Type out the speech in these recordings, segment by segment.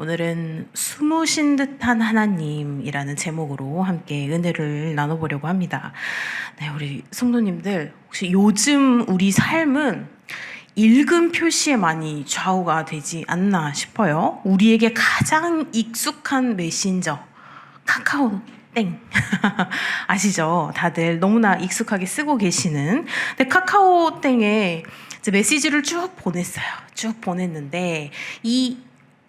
오늘은 숨으신 듯한 하나님이라는 제목으로 함께 은혜를 나눠보려고 합니다. 네, 우리 성도님들, 혹시 요즘 우리 삶은 읽음 표시에 많이 좌우가 되지 않나 싶어요. 우리에게 가장 익숙한 메신저, 카카오 땡. 아시죠? 다들 너무나 익숙하게 쓰고 계시는. 근데 카카오 땡에 이제 메시지를 쭉 보냈어요. 쭉 보냈는데 이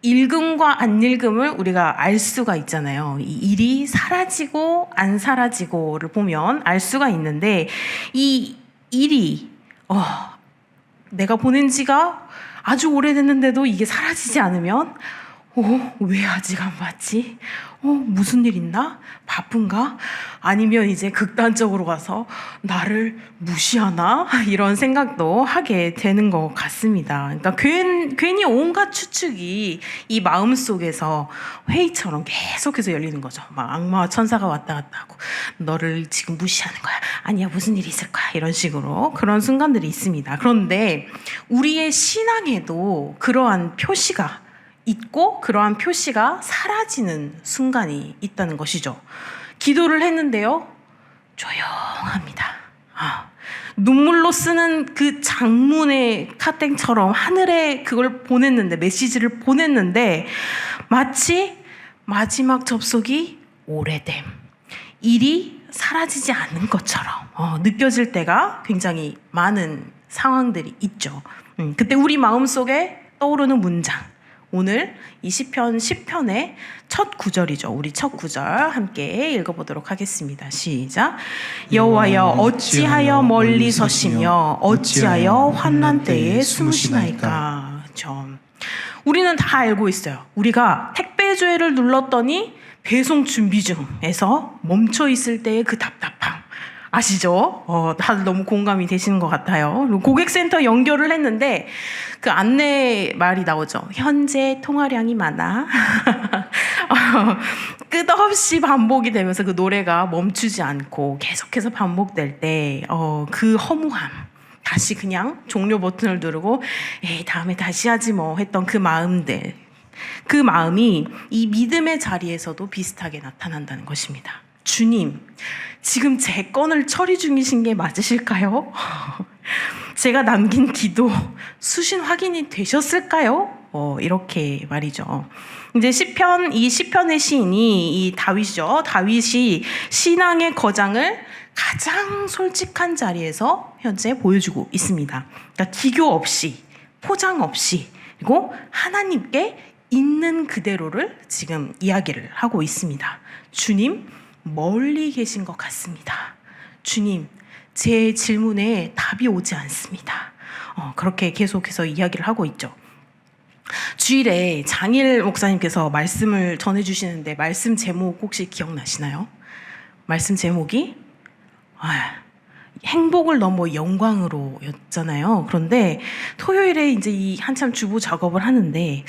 읽음과 안 읽음을 우리가 알 수가 있잖아요. 이 일이 사라지고 안 사라지고를 보면 알 수가 있는데 이 일이 내가 보낸 지가 아주 오래됐는데도 이게 사라지지 않으면 왜 아직 안 봤지? 무슨 일 있나? 바쁜가? 아니면 이제 극단적으로 가서 나를 무시하나? 이런 생각도 하게 되는 것 같습니다. 그러니까 괜히 온갖 추측이 이 마음 속에서 회의처럼 계속해서 열리는 거죠. 막 악마와 천사가 왔다 갔다 하고 너를 지금 무시하는 거야. 아니야, 무슨 일이 있을 거야. 이런 식으로 그런 순간들이 있습니다. 그런데 우리의 신앙에도 그러한 표시가 있고 그러한 표시가 사라지는 순간이 있다는 것이죠. 기도를 했는데요, 조용합니다. 눈물로 쓰는 그 장문의 카땡처럼 하늘에 그걸 보냈는데, 메시지를 보냈는데 마치 마지막 접속이 오래됨, 일이 사라지지 않는 것처럼 느껴질 때가 굉장히 많은 상황들이 있죠. 그때 우리 마음속에 떠오르는 문장, 오늘 이 시편 10편의 첫 구절이죠. 우리 첫 구절 함께 읽어보도록 하겠습니다. 시작. 여호와여, 어찌하여 멀리 서시며 어찌하여 환난 때에 숨으시나이까. 우리는 다 알고 있어요. 우리가 택배 조회를 눌렀더니 배송 준비 중에서 멈춰 있을 때의 그 답답함 아시죠? 다들 너무 공감이 되시는 것 같아요. 고객센터 연결을 했는데 그 안내 말이 나오죠. 현재 통화량이 많아. 끝없이 반복이 되면서 그 노래가 멈추지 않고 계속해서 반복될 때 그 허무함, 다시 그냥 종료 버튼을 누르고 에이 다음에 다시 하지 뭐 했던 그 마음들, 그 마음이 이 믿음의 자리에서도 비슷하게 나타난다는 것입니다. 주님, 지금 제 건을 처리 중이신 게 맞으실까요? 제가 남긴 기도 수신 확인이 되셨을까요? 이렇게 말이죠. 이제 이 시편의 시인이 이 다윗이죠. 다윗이 신앙의 거장을 가장 솔직한 자리에서 현재 보여주고 있습니다. 그러니까 기교 없이, 포장 없이, 그리고 하나님께 있는 그대로를 지금 이야기를 하고 있습니다. 주님, 멀리 계신 것 같습니다. 주님, 제 질문에 답이 오지 않습니다. 그렇게 계속해서 이야기를 하고 있죠. 주일에 장일 목사님께서 말씀을 전해주시는데 말씀 제목 혹시 기억나시나요? 말씀 제목이 행복을 넘어 영광으로 였잖아요. 그런데 토요일에 이제 이 한참 주보 작업을 하는데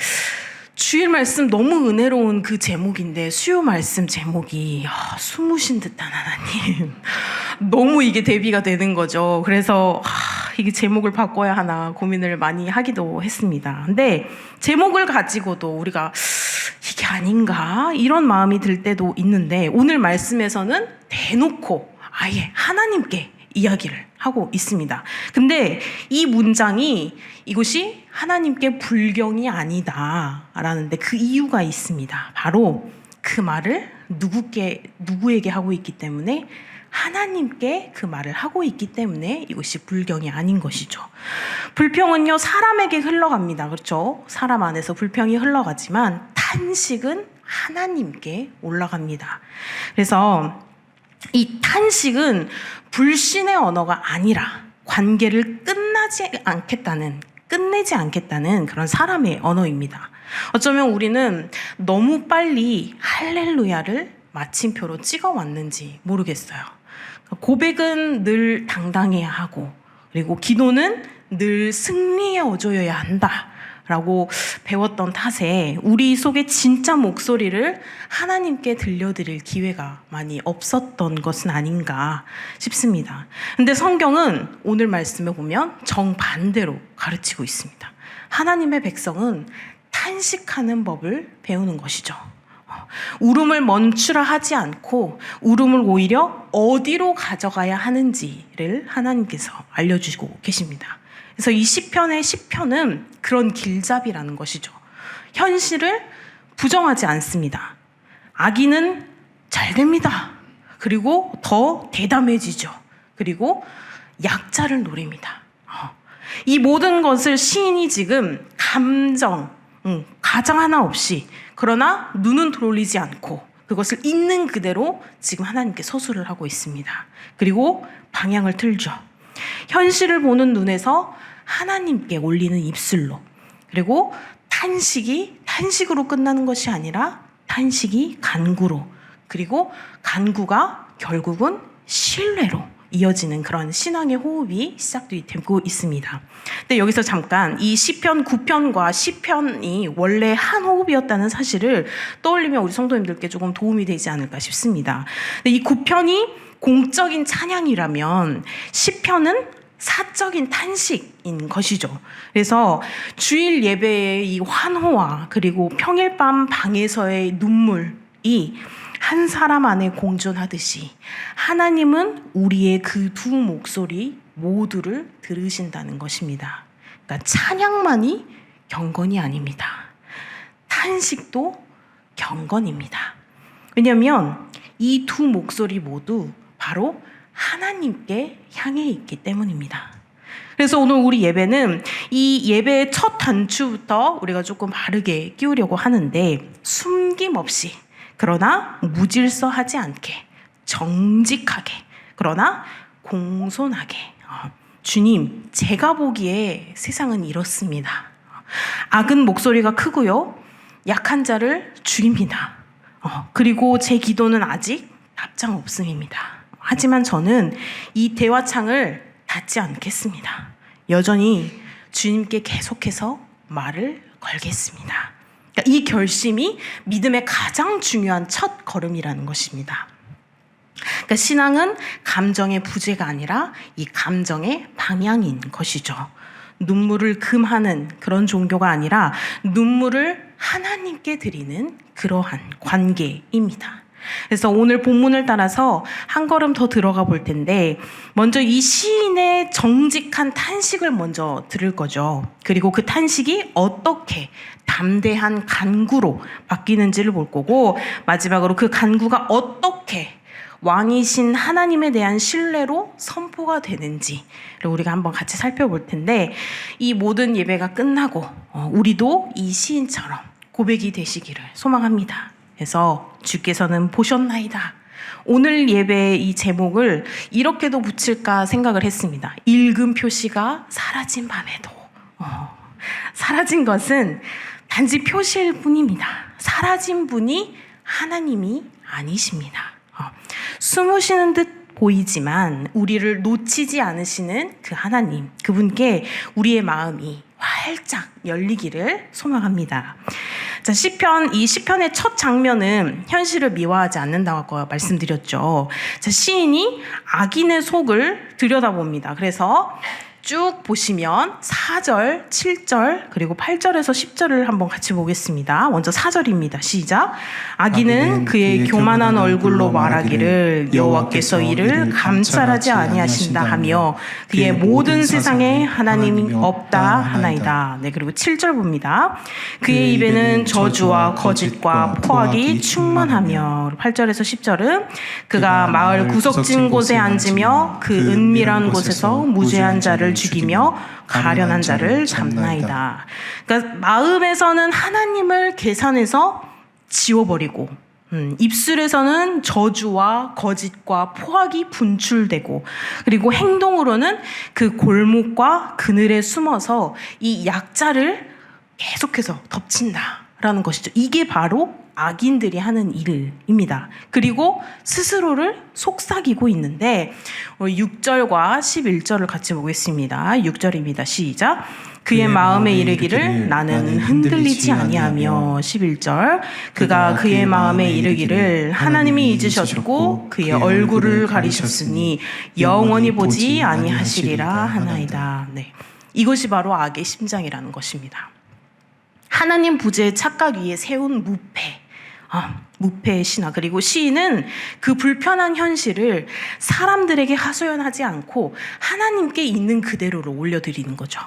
주일 말씀 너무 은혜로운 그 제목인데 수요 말씀 제목이 숨으신 듯한 하나님. 너무 이게 대비가 되는 거죠. 그래서 이게 제목을 바꿔야 하나 고민을 많이 하기도 했습니다. 근데 제목을 가지고도 우리가 이게 아닌가 이런 마음이 들 때도 있는데 오늘 말씀에서는 대놓고 아예 하나님께 이야기를 하고 있습니다. 근데 이 문장이 이것이 하나님께 불경이 아니다라는데 그 이유가 있습니다. 바로 그 말을 누구에게 하고 있기 때문에, 하나님께 그 말을 하고 있기 때문에 이것이 불경이 아닌 것이죠. 불평은요, 사람에게 흘러갑니다. 그렇죠? 사람 안에서 불평이 흘러가지만 탄식은 하나님께 올라갑니다. 그래서 이 탄식은 불신의 언어가 아니라 관계를 끝내지 않겠다는 그런 사람의 언어입니다. 어쩌면 우리는 너무 빨리 할렐루야를 마침표로 찍어왔는지 모르겠어요. 고백은 늘 당당해야 하고, 그리고 기도는 늘 승리에 어조여야 한다 라고 배웠던 탓에 우리 속의 진짜 목소리를 하나님께 들려드릴 기회가 많이 없었던 것은 아닌가 싶습니다. 근데 성경은 오늘 말씀에 보면 정반대로 가르치고 있습니다. 하나님의 백성은 탄식하는 법을 배우는 것이죠. 울음을 멈추라 하지 않고 울음을 오히려 어디로 가져가야 하는지를 하나님께서 알려주시고 계십니다. 그래서 이 시편은 그런 길잡이라는 것이죠. 현실을 부정하지 않습니다. 악인은 잘 됩니다. 그리고 더 대담해지죠. 그리고 약자를 노립니다. 이 모든 것을 시인이 지금 가장 하나 없이, 그러나 눈은 돌리지 않고 그것을 있는 그대로 지금 하나님께 서술을 하고 있습니다. 그리고 방향을 틀죠. 현실을 보는 눈에서 하나님께 올리는 입술로, 그리고 탄식으로 끝나는 것이 아니라 탄식이 간구로, 그리고 간구가 결국은 신뢰로 이어지는 그런 신앙의 호흡이 시작되고 있습니다. 근데 여기서 잠깐 이 시편 9편과 시편이 원래 한 호흡이었다는 사실을 떠올리면 우리 성도님들께 조금 도움이 되지 않을까 싶습니다. 근데 이 9편이 공적인 찬양이라면 시편은 사적인 탄식인 것이죠. 그래서 주일 예배의 이 환호와 그리고 평일 밤 방에서의 눈물이 한 사람 안에 공존하듯이 하나님은 우리의 그 두 목소리 모두를 들으신다는 것입니다. 그러니까 찬양만이 경건이 아닙니다. 탄식도 경건입니다. 왜냐하면 이 두 목소리 모두 바로 하나님께 향해 있기 때문입니다. 그래서 오늘 우리 예배는 이 예배의 첫 단추부터 우리가 조금 바르게 끼우려고 하는데, 숨김없이 그러나 무질서하지 않게, 정직하게, 그러나 공손하게, 주님, 제가 보기에 세상은 이렇습니다. 악은 목소리가 크고요, 약한 자를 죽입니다. 그리고 제 기도는 아직 답장 없음입니다. 하지만 저는 이 대화창을 닫지 않겠습니다. 여전히 주님께 계속해서 말을 걸겠습니다. 이 결심이 믿음의 가장 중요한 첫 걸음이라는 것입니다. 그러니까 신앙은 감정의 부재가 아니라 이 감정의 방향인 것이죠. 눈물을 금하는 그런 종교가 아니라 눈물을 하나님께 드리는 그러한 관계입니다. 그래서 오늘 본문을 따라서 한 걸음 더 들어가 볼 텐데, 먼저 이 시인의 정직한 탄식을 먼저 들을 거죠. 그리고 그 탄식이 어떻게 담대한 간구로 바뀌는지를 볼 거고, 마지막으로 그 간구가 어떻게 왕이신 하나님에 대한 신뢰로 선포가 되는지를 우리가 한번 같이 살펴볼 텐데, 이 모든 예배가 끝나고 우리도 이 시인처럼 고백이 되시기를 소망합니다. 그래서 주께서는 보셨나이다. 오늘 예배의 이 제목을 이렇게도 붙일까 생각을 했습니다. 읽음 표시가 사라진 밤에도. 사라진 것은 단지 표시일 뿐입니다. 사라진 분이 하나님이 아니십니다. 숨으시는 듯 보이지만 우리를 놓치지 않으시는 그 하나님, 그분께 우리의 마음이 활짝 열리기를 소망합니다. 자, 이 시편의 첫 장면은 현실을 미화하지 않는다고 말씀드렸죠. 자, 시인이 악인의 속을 들여다봅니다. 그래서 쭉 보시면 4절, 7절, 그리고 8절에서 10절을 한번 같이 보겠습니다. 먼저 4절입니다. 시작. 악인은 그의 교만한 얼굴로 말하기를 여호와께서 이를 감찰하지 아니하신다 하며 그의 모든 세상에 하나님이 없다 하나이다. 네, 그리고 7절 봅니다. 그의 입에는 저주와 거짓과 포악이 충만하며, 8절에서 10절은 그가 마을 구석진 곳에 앉으며 그 은밀한 곳에서 무죄한 자를 죽이며 가련한 자를 잡나이다. 그러니까 마음에서는 하나님을 계산해서 지워버리고, 입술에서는 저주와 거짓과 포악이 분출되고, 그리고 행동으로는 그 골목과 그늘에 숨어서 이 약자를 계속해서 덮친다라는 것이죠. 이게 바로 악인들이 하는 일입니다. 그리고 스스로를 속삭이고 있는데, 6절과 11절을 같이 보겠습니다. 6절입니다. 시작. 그의 마음에 이르기를 나는 흔들리지 아니하며, 11절 그가 그의 마음에 이르기를 하나님이 잊으셨고 그의 얼굴을 가리셨으니 영원히 보지 아니하시리라 하나이다. 네, 이것이 바로 악의 심장이라는 것입니다. 하나님 부재의 착각 위에 세운 무패의 신화. 그리고 시인은 그 불편한 현실을 사람들에게 하소연하지 않고 하나님께 있는 그대로로 올려드리는 거죠.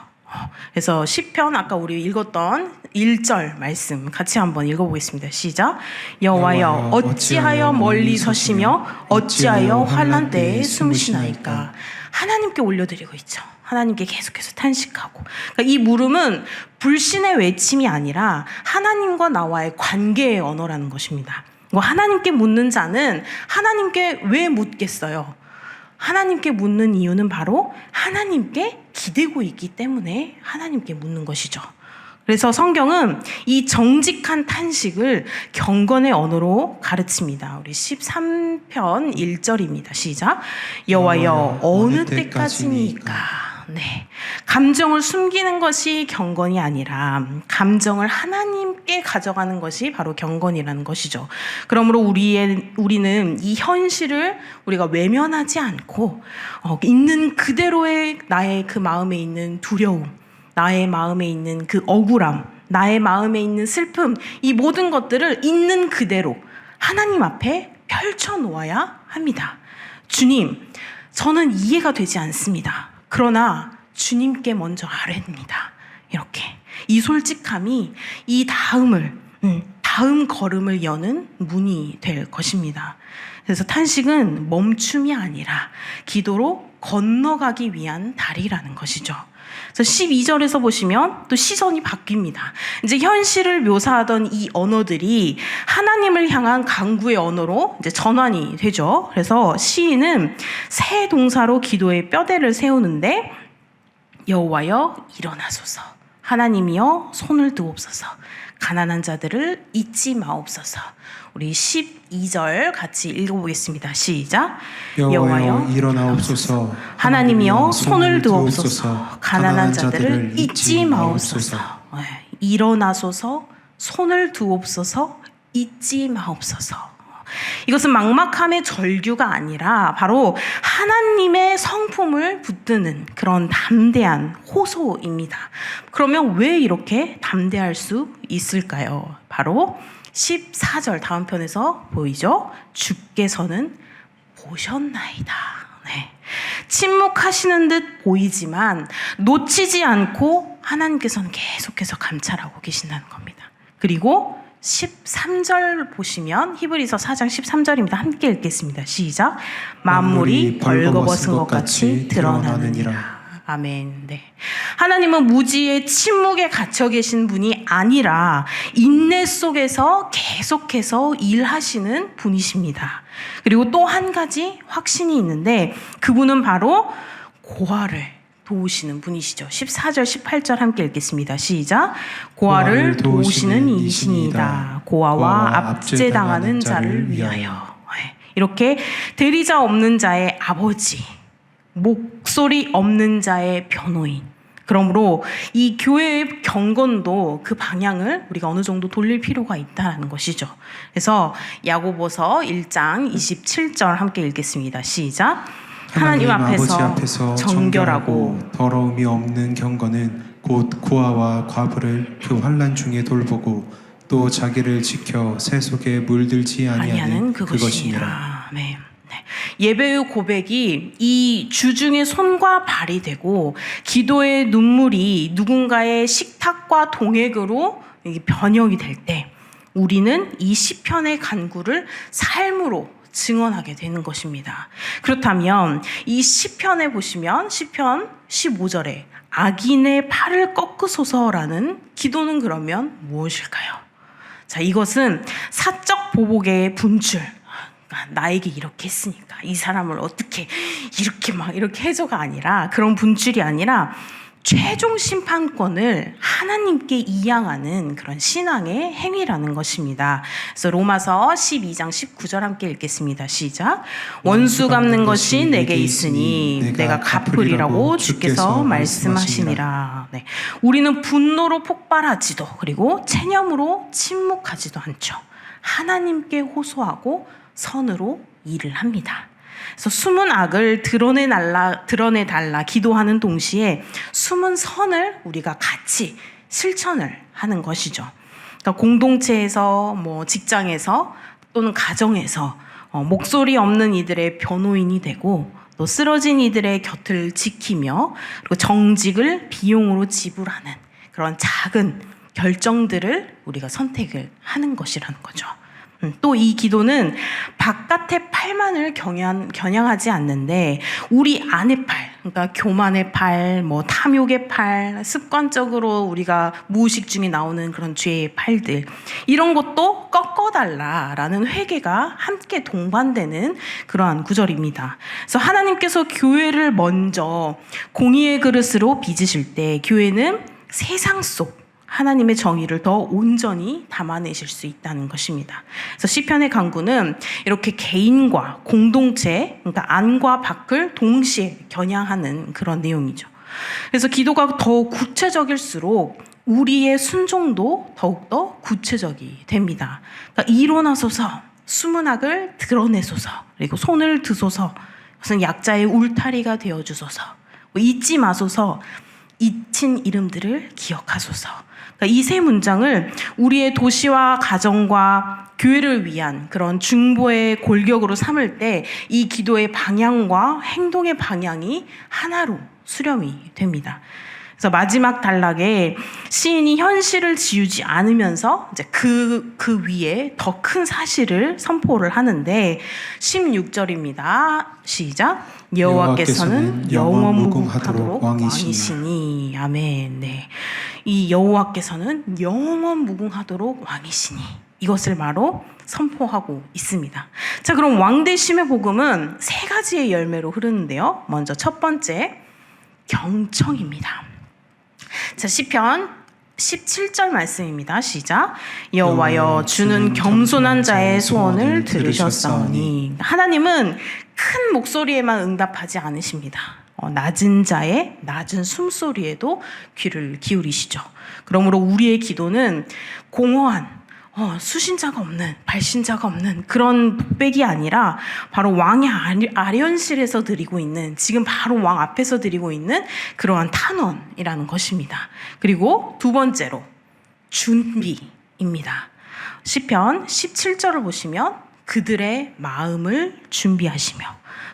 그래서 시편 아까 우리 읽었던 1절 말씀 같이 한번 읽어보겠습니다. 시작. 여호와여 어찌하여 멀리 서시며 어찌하여 환난 때에 숨으시나이까. 하나님께 올려드리고 있죠. 하나님께 계속해서 탄식하고. 그러니까 이 물음은 불신의 외침이 아니라 하나님과 나와의 관계의 언어라는 것입니다. 하나님께 묻는 자는 하나님께 왜 묻겠어요? 하나님께 묻는 이유는 바로 하나님께 기대고 있기 때문에 하나님께 묻는 것이죠. 그래서 성경은 이 정직한 탄식을 경건의 언어로 가르칩니다. 우리 13편 1절입니다. 시작. 여호와여 어느 때까지니까. 네. 감정을 숨기는 것이 경건이 아니라 감정을 하나님께 가져가는 것이 바로 경건이라는 것이죠. 그러므로 우리는 이 현실을 우리가 외면하지 않고 있는 그대로의 나의 그 마음에 있는 두려움, 나의 마음에 있는 그 억울함, 나의 마음에 있는 슬픔, 이 모든 것들을 있는 그대로 하나님 앞에 펼쳐놓아야 합니다. 주님, 저는 이해가 되지 않습니다. 그러나 주님께 먼저 아뢰옵니다. 이렇게 이 솔직함이 이 다음 걸음을 여는 문이 될 것입니다. 그래서 탄식은 멈춤이 아니라 기도로 건너가기 위한 다리라는 것이죠. 그래서 12절에서 보시면 또 시선이 바뀝니다. 이제 현실을 묘사하던 이 언어들이 하나님을 향한 간구의 언어로 이제 전환이 되죠. 그래서 시인은 새 동사로 기도의 뼈대를 세우는데 여호와여 일어나소서, 하나님이여 손을 드옵소서, 가난한 자들을 잊지 마옵소서. 우리 12절 같이 읽어보겠습니다. 시작. 여호와여 일어나옵소서, 하나님이여 손을 드옵소서, 가난한 자들을 잊지 마옵소서. 일어나소서, 손을 두옵소서, 잊지 마옵소서. 이것은 막막함의 절규가 아니라 바로 하나님의 성품을 붙드는 그런 담대한 호소입니다. 그러면 왜 이렇게 담대할 수 있을까요? 바로 14절 다음 편에서 보이죠? 주께서는 보셨나이다. 네. 침묵하시는 듯 보이지만 놓치지 않고 하나님께서는 계속해서 감찰하고 계신다는 겁니다. 그리고 13절 보시면 히브리서 4장 13절입니다. 함께 읽겠습니다. 시작. 만물이 벌거벗은 것 같이 드러나느니라. 아멘. 네. 하나님은 무지의 침묵에 갇혀 계신 분이 아니라 인내 속에서 계속해서 일하시는 분이십니다. 그리고 또 한 가지 확신이 있는데 그분은 바로 고아를 도우시는 분이시죠. 14절 18절 함께 읽겠습니다. 시작. 고아를 도우시는 이신이다. 고아와 압제당하는 자를 위하여. 이렇게 대리자 없는 자의 아버지, 목소리 없는 자의 변호인. 그러므로 이 교회의 경건도 그 방향을 우리가 어느 정도 돌릴 필요가 있다는 것이죠. 그래서 야고보서 1장 27절 함께 읽겠습니다. 시작. 하나님 앞에서 정결하고 더러움이 없는 경건은 곧 고아와 과부를 그 환난 중에 돌보고 또 자기를 지켜 새 속에 물들지 아니하는 그것이니라. 네. 예배의 고백이 이 주중의 손과 발이 되고 기도의 눈물이 누군가의 식탁과 동액으로 번역이 될 때 우리는 이 시편의 간구를 삶으로 증언하게 되는 것입니다. 그렇다면 이 시편에 보시면 시편 15절에 악인의 팔을 꺾으소서라는 기도는 그러면 무엇일까요? 자, 이것은 사적 보복의 분출. 나에게 이렇게 했으니까 이 사람을 어떻게 이렇게 해줘가 아니라 그런 분출이 아니라 최종 심판권을 하나님께 이양하는 그런 신앙의 행위라는 것입니다. 그래서 로마서 12장 19절 함께 읽겠습니다. 시작. 원수 갚는 것이 내게 있으니 내가 갚으리라고 주께서 말씀하시니라. 네. 우리는 분노로 폭발하지도 그리고 체념으로 침묵하지도 않죠. 하나님께 호소하고 선으로 일을 합니다. 그래서 숨은 악을 드러내달라 기도하는 동시에 숨은 선을 우리가 같이 실천을 하는 것이죠. 그러니까 공동체에서, 뭐 직장에서 또는 가정에서 목소리 없는 이들의 변호인이 되고 또 쓰러진 이들의 곁을 지키며 그리고 정직을 비용으로 지불하는 그런 작은 결정들을 우리가 선택을 하는 것이라는 거죠. 또 이 기도는 바깥의 팔만을 겨냥하지 않는데 우리 안의 팔, 그러니까 교만의 팔, 뭐 탐욕의 팔, 습관적으로 우리가 무의식 중에 나오는 그런 죄의 팔들, 이런 것도 꺾어달라라는 회개가 함께 동반되는 그러한 구절입니다. 그래서 하나님께서 교회를 먼저 공의의 그릇으로 빚으실 때 교회는 세상 속 하나님의 정의를 더 온전히 담아내실 수 있다는 것입니다. 그래서 시편의 강구는 이렇게 개인과 공동체, 그러니까 안과 밖을 동시에 겨냥하는 그런 내용이죠. 그래서 기도가 더 구체적일수록 우리의 순종도 더욱더 구체적이 됩니다. 그러니까 일어나소서, 수문학을 드러내소서, 그리고 손을 드소서, 무슨 약자의 울타리가 되어주소서, 잊지 마소서, 잊힌 이름들을 기억하소서. 그러니까 이 세 문장을 우리의 도시와 가정과 교회를 위한 그런 중보의 골격으로 삼을 때 이 기도의 방향과 행동의 방향이 하나로 수렴이 됩니다. 그래서 마지막 단락에 시인이 현실을 지우지 않으면서 이제 그 위에 더 큰 사실을 선포를 하는데 16절입니다. 시작. 여호와께서는 영원 무궁하도록 왕이시니. 아멘. 네. 이 여호와께서는 영원 무궁하도록 왕이시니. 이것을 바로 선포하고 있습니다. 자, 그럼 왕되심의 복음은 세 가지의 열매로 흐르는데요. 먼저 첫 번째, 경청입니다. 자, 시편 17절 말씀입니다. 시작. 여호와여 주는 겸손한 자의 소원을 들으셨사오니. 하나님은 큰 목소리에만 응답하지 않으십니다. 낮은 자의 낮은 숨소리에도 귀를 기울이시죠. 그러므로 우리의 기도는 공허한 수신자가 없는, 발신자가 없는 그런 독백이 아니라 바로 왕의 아련실에서 드리고 있는, 지금 바로 왕 앞에서 드리고 있는 그러한 탄원이라는 것입니다. 그리고 두 번째로 준비입니다. 시편 17절을 보시면 그들의 마음을 준비하시며,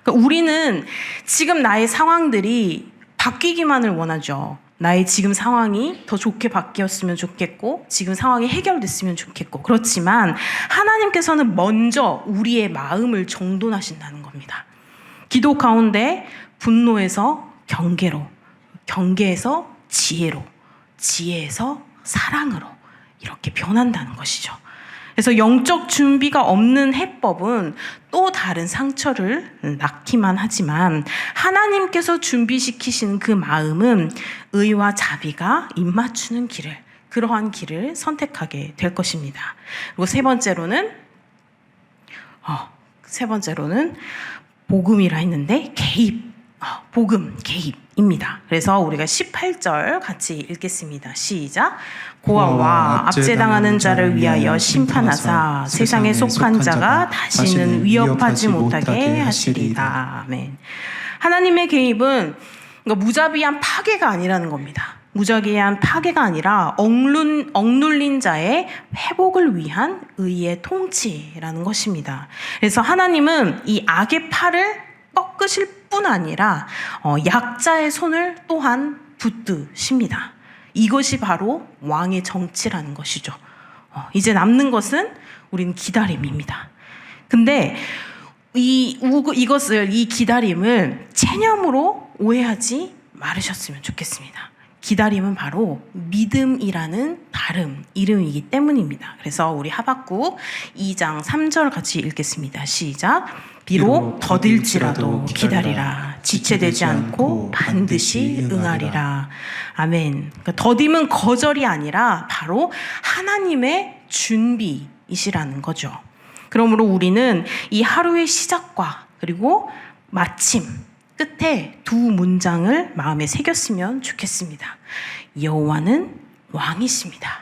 그러니까 우리는 지금 나의 상황들이 바뀌기만을 원하죠. 나의 지금 상황이 더 좋게 바뀌었으면 좋겠고 지금 상황이 해결됐으면 좋겠고, 그렇지만 하나님께서는 먼저 우리의 마음을 정돈하신다는 겁니다. 기도 가운데 분노에서 경계로, 경계에서 지혜로, 지혜에서 사랑으로 이렇게 변한다는 것이죠. 그래서 영적 준비가 없는 해법은 또 다른 상처를 낳기만 하지만 하나님께서 준비시키시는 그 마음은 의와 자비가 입맞추는 길을, 그러한 길을 선택하게 될 것입니다. 그리고 세 번째로는 복음이라 했는데 개입, 복음, 개입입니다. 그래서 우리가 18절 같이 읽겠습니다. 시작. 고아와 압제당하는 자를 위하여 심판하사 세상에 속한 자가 다시는 위협하지 못하게 하시리다. 아멘. 하나님의 개입은 무자비한 파괴가 아니라는 겁니다. 무자비한 파괴가 아니라 억눌린 자의 회복을 위한 의의 통치라는 것입니다. 그래서 하나님은 이 악의 팔을 꺾으실 뿐 아니라 약자의 손을 또한 붙드십니다. 이것이 바로 왕의 정치라는 것이죠. 이제 남는 것은 우리는 기다림입니다. 근데 이 기다림을 체념으로 오해하지 말으셨으면 좋겠습니다. 기다림은 바로 믿음이라는 다른 이름이기 때문입니다. 그래서 우리 하박국 2장 3절 같이 읽겠습니다. 시작. 비록 더딜지라도 기다리라. 지체되지 않고 반드시 응하리라. 아멘. 그러니까 더딤은 거절이 아니라 바로 하나님의 준비이시라는 거죠. 그러므로 우리는 이 하루의 시작과 그리고 마침 끝에 두 문장을 마음에 새겼으면 좋겠습니다. 여호와는 왕이십니다.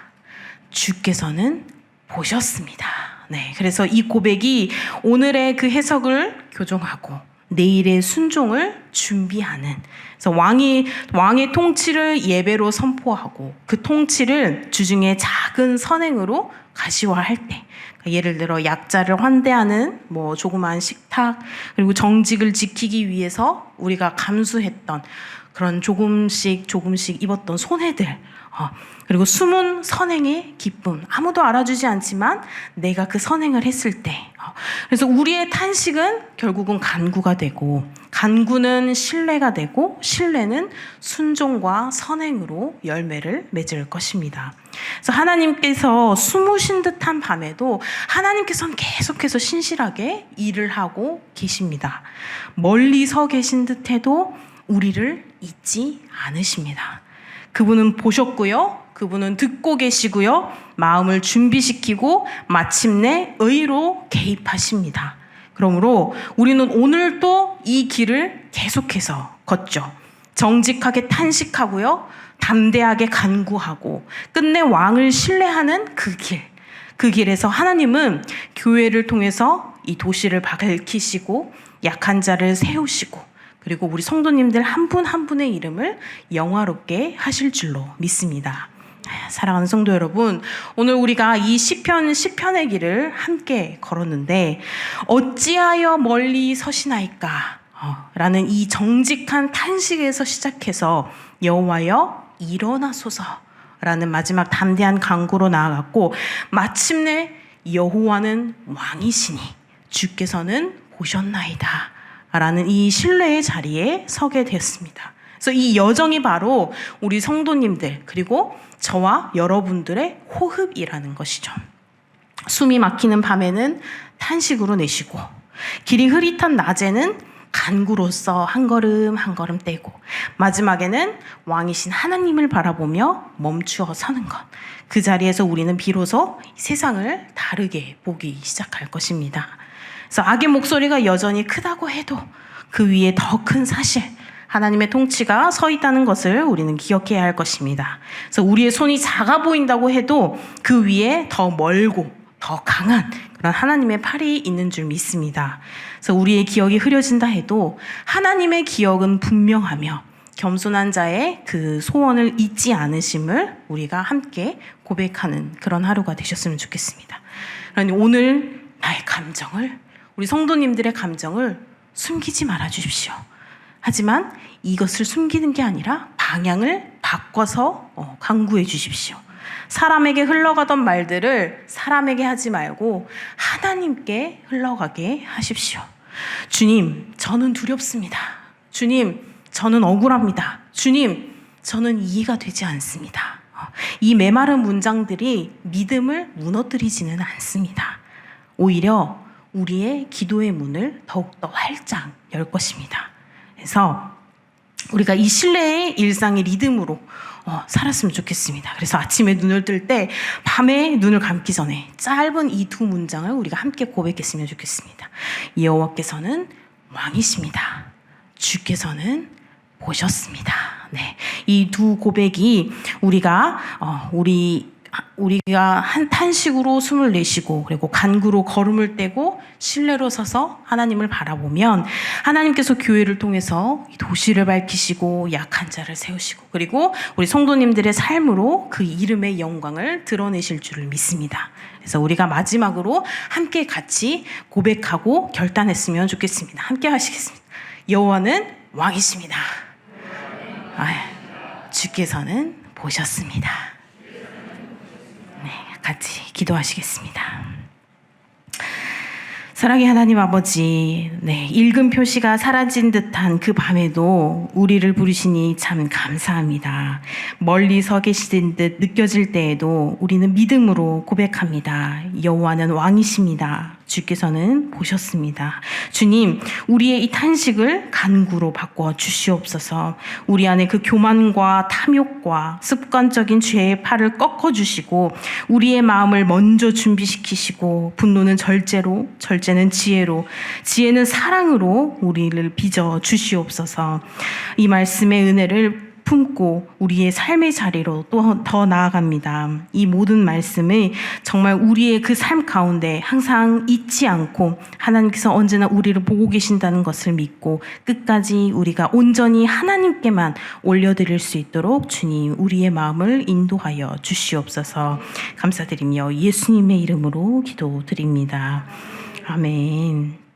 주께서는 보셨습니다. 네, 그래서 이 고백이 오늘의 그 해석을 교정하고 내일의 순종을 준비하는. 그래서 왕의 통치를 예배로 선포하고 그 통치를 주중에 작은 선행으로 가시화할 때, 그러니까 예를 들어 약자를 환대하는 뭐 조그마한 식탁, 그리고 정직을 지키기 위해서 우리가 감수했던 그런 조금씩 입었던 손해들, 그리고 숨은 선행의 기쁨, 아무도 알아주지 않지만 내가 그 선행을 했을 때, 그래서 우리의 탄식은 결국은 간구가 되고, 간구는 신뢰가 되고, 신뢰는 순종과 선행으로 열매를 맺을 것입니다. 그래서 하나님께서 숨으신 듯한 밤에도 하나님께서는 계속해서 신실하게 일을 하고 계십니다. 멀리 서 계신 듯해도 우리를 잊지 않으십니다. 그분은 보셨고요. 그분은 듣고 계시고요. 마음을 준비시키고 마침내 의로 개입하십니다. 그러므로 우리는 오늘도 이 길을 계속해서 걷죠. 정직하게 탄식하고요. 담대하게 간구하고 끝내 왕을 신뢰하는 그 길. 그 길에서 하나님은 교회를 통해서 이 도시를 밝히시고 약한 자를 세우시고 그리고 우리 성도님들 한 분 한 분의 이름을 영화롭게 하실 줄로 믿습니다. 사랑하는 성도 여러분, 오늘 우리가 이 시편의 길을 함께 걸었는데 어찌하여 멀리 서시나이까 라는 이 정직한 탄식에서 시작해서 여호와여 일어나소서 라는 마지막 담대한 간구로 나아갔고, 마침내 여호와는 왕이시니 주께서는 보셨나이다 라는 이 신뢰의 자리에 서게 되었습니다. 그래서 이 여정이 바로 우리 성도님들 그리고 저와 여러분들의 호흡이라는 것이죠. 숨이 막히는 밤에는 탄식으로 내쉬고, 길이 흐릿한 낮에는 간구로서 한 걸음 한 걸음 떼고, 마지막에는 왕이신 하나님을 바라보며 멈추어 서는 것. 그 자리에서 우리는 비로소 세상을 다르게 보기 시작할 것입니다. 그래서 악의 목소리가 여전히 크다고 해도 그 위에 더 큰 사실, 하나님의 통치가 서 있다는 것을 우리는 기억해야 할 것입니다. 그래서 우리의 손이 작아 보인다고 해도 그 위에 더 멀고 더 강한 그런 하나님의 팔이 있는 줄 믿습니다. 그래서 우리의 기억이 흐려진다 해도 하나님의 기억은 분명하며 겸손한 자의 그 소원을 잊지 않으심을 우리가 함께 고백하는 그런 하루가 되셨으면 좋겠습니다. 그러니 오늘 나의 감정을, 우리 성도님들의 감정을 숨기지 말아 주십시오. 하지만 이것을 숨기는 게 아니라 방향을 바꿔서 간구해 주십시오. 사람에게 흘러가던 말들을 사람에게 하지 말고 하나님께 흘러가게 하십시오. 주님, 저는 두렵습니다. 주님, 저는 억울합니다. 주님, 저는 이해가 되지 않습니다. 이 메마른 문장들이 믿음을 무너뜨리지는 않습니다. 오히려 우리의 기도의 문을 더욱더 활짝 열 것입니다. 그래서 우리가 이 신뢰의 일상의 리듬으로 살았으면 좋겠습니다. 그래서 아침에 눈을 뜰 때 밤에 눈을 감기 전에 짧은 이 두 문장을 우리가 함께 고백했으면 좋겠습니다. 여호와께서는 왕이십니다. 주께서는 보셨습니다. 네, 이 두 고백이 우리가 한 탄식으로 숨을 내쉬고 그리고 간구로 걸음을 떼고 신뢰로 서서 하나님을 바라보면 하나님께서 교회를 통해서 도시를 밝히시고 약한 자를 세우시고 그리고 우리 성도님들의 삶으로 그 이름의 영광을 드러내실 줄을 믿습니다. 그래서 우리가 마지막으로 함께 같이 고백하고 결단했으면 좋겠습니다. 함께 하시겠습니다. 여호와는 왕이십니다. 주께서는 보셨습니다. 네, 같이 기도하시겠습니다. 사랑의 하나님 아버지, 네, 읽은 표시가 사라진 듯한 그 밤에도 우리를 부르시니 참 감사합니다. 멀리 서 계신 듯 느껴질 때에도 우리는 믿음으로 고백합니다. 여호와는 왕이십니다. 주께서는 보셨습니다. 주님, 우리의 이 탄식을 간구로 바꿔 주시옵소서. 우리 안에 그 교만과 탐욕과 습관적인 죄의 팔을 꺾어 주시고 우리의 마음을 먼저 준비시키시고 분노는 절제로, 절제는 지혜로, 지혜는 사랑으로 우리를 빚어 주시옵소서. 이 말씀의 은혜를 품고 우리의 삶의 자리로 또 더 나아갑니다. 이 모든 말씀을 정말 우리의 그 삶 가운데 항상 잊지 않고 하나님께서 언제나 우리를 보고 계신다는 것을 믿고 끝까지 우리가 온전히 하나님께만 올려드릴 수 있도록 주님 우리의 마음을 인도하여 주시옵소서. 감사드리며 예수님의 이름으로 기도드립니다. 아멘.